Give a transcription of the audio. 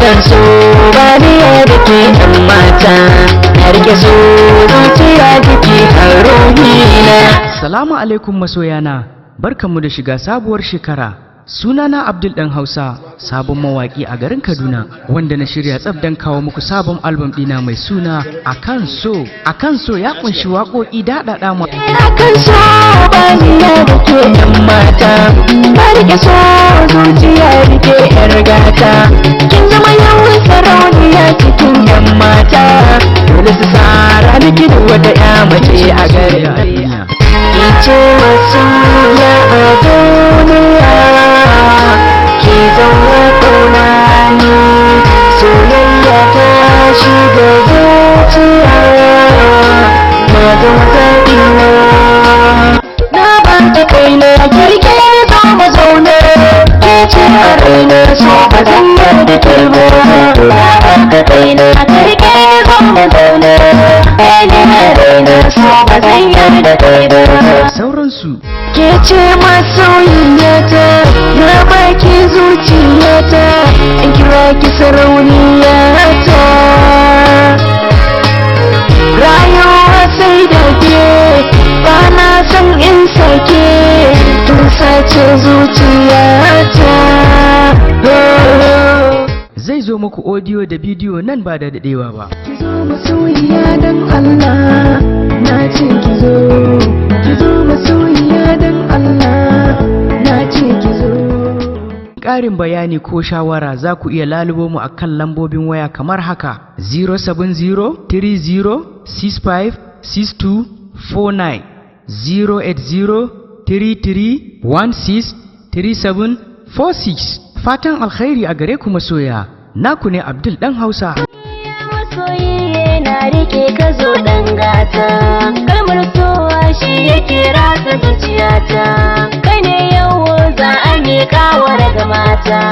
akan so ba ni ya rike yan mata na rike so zuciya jiki har ruhina. Salamu alaikum masoyana, barkanmu da shiga sabuwar shekara. Sunana Abdul Dan Hausa, sabon mawaki a garin Kaduna, wanda na shirya tsab dan kawo muku sabon album dina mai suna Akan So. Akan So ya kunshi waƙoƙi daɗaɗa ma. Akan so ba ni ya rike yan mata na rike so zuciya rike yar gata. Kin zama yawan sarauniya cikin yan mata, dole su sara miki da wata ya mace a garin. Kice masu ya a duniya, ki zauna ƙaunani, soyayya ta shiga zuciya, na zama zaɓina. Na ba ki kaina kirki za mu zauna, ke ce a raina so ba zan yarda kai ba. Na ba ki kaina kirki za mu zauna, ke ne a raina so ba zan yarda kai ba. Sauransu. Ke ce masoyiyata, na baki zuciyata, in kira ki sarauniyata. Rayuwa sai da ke, ba na san in sake, tun sace zuciyata. Zai zo muku audio da bidiyo nan ba da daɗewa ba. Ki zo masoyiya don Allah, na ce ki zo. Ki zo masoyiya don Allah, na ce ki zo. Ƙarin bayani ko shawara za ku iya lalubo mu a kan lambobin waya kamar haka: 070-30-65-6249, 080-33-16-3746. Fatan alkhairi a gare ku masoya, naku ne Abdul Dan Hausa. Masoyi na rike ka zo dan gata, kalmar sowa shi yake rasa zuciyata, kai ne yau za a miƙa wa daga mata.